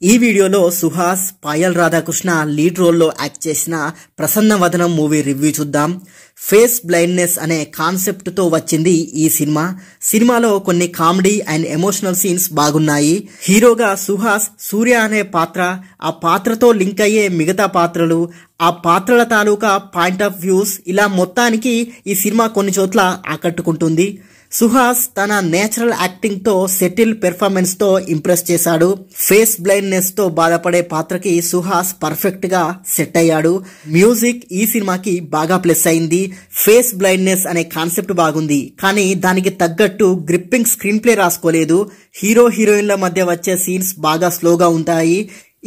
ఈ వీడియోలో సుహాస్ పాయల్ రాధాకృష్ణ లీడ్ రోల్లో యాక్ట్ చేసిన ప్రసన్నవదనం మూవీ రివ్యూ చూద్దాం. ఫేస్ బ్లైండ్నెస్ అనే కాన్సెప్ట్ తో వచ్చింది ఈ సినిమాలో కొన్ని కామెడీ అండ్ ఎమోషనల్ సీన్స్ బాగున్నాయి. హీరోగా సుహాస్ సూర్య అనే పాత్ర, ఆ పాత్రతో లింక్ అయ్యే మిగతా పాత్రలు, ఆ పాత్రల తాలూకా పాయింట్ ఆఫ్ వ్యూస్, ఇలా మొత్తానికి ఈ సినిమా కొన్ని చోట్ల ఆకట్టుకుంటుంది. సుహాస్ తన నేచురల్ యాక్టింగ్ తో సెటిల్ పెర్ఫార్మెన్స్ తో ఇంప్రెస్ చేశాడు. ఫేస్ బ్లైండ్నెస్ తో బాధపడే పాత్రకి సుహాస్ పర్ఫెక్ట్ గా సెట్ అయ్యాడు. మ్యూజిక్ ఈ సినిమాకి బాగా ప్లస్ అయింది. ఫేస్ బ్లైండ్నెస్ అనే కాన్సెప్ట్ బాగుంది, కానీ దానికి తగ్గట్టు గ్రిప్పింగ్ స్క్రీన్ ప్లే రాసుకోలేదు. హీరో హీరోయిన్ల మధ్య వచ్చే సీన్స్ బాగా స్లోగా ఉంటాయి.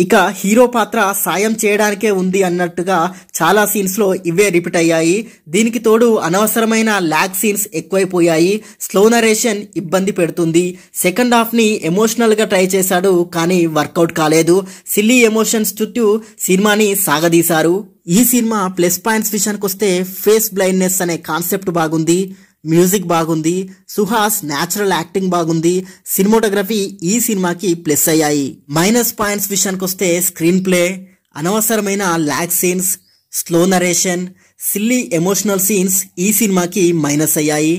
ఇక హీరో పాత్ర సాయం చేయడానికే ఉంది అన్నట్టుగా చాలా సీన్స్ లో ఇవే రిపీట్ అయ్యాయి. దీనికి తోడు అనవసరమైన లాగ్ సీన్స్ ఎక్కువైపోయాయి. స్లో నరేషన్ ఇబ్బంది పెడుతుంది. సెకండ్ హాఫ్ ని ఎమోషనల్ గా ట్రై చేశాడు, కానీ వర్కౌట్ కాలేదు. సిల్లీ ఎమోషన్స్ చుట్టూ సినిమాని సాగదీశారు. ఈ సినిమా ప్లస్ పాయింట్స్ విషయానికి వస్తే ఫేస్ బ్లైండ్నెస్ అనే కాన్సెప్ట్ బాగుంది, మ్యూజిక్ బాగుంది, సుహాస్ నేచురల్ యాక్టింగ్ బాగుంది, సినిమాటోగ్రఫీ ఈ సినిమాకి ప్లస్ అయ్యాయి. మైనస్ పాయింట్స్ విషయానికి వస్తే స్క్రీన్ ప్లే, అనవసరమైన lag scenes, slow narration, silly emotional scenes ఈ సినిమాకి మైనస్ అయ్యాయి.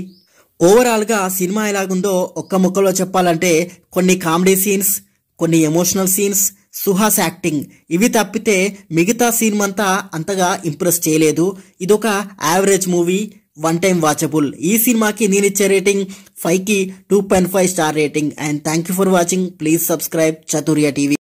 ఓవరాల్ గా సినిమా ఎలాగుందో ఒక్క ముక్కలో చెప్పాలంటే కొన్ని కామెడీ సీన్స్, కొన్ని ఎమోషనల్ సీన్స్, సుహాస్ యాక్టింగ్, ఇవి తప్పితే మిగతా సినిమా అంతా అంతగా ఇంప్రెస్ చేయలేదు. ఇదొక average movie, one time watchable. ఈ సినిమాకి నేను ఇచ్చే రేటింగ్ 5కి 2.5 star rating. And thank you for watching. Please subscribe చతుర్య TV.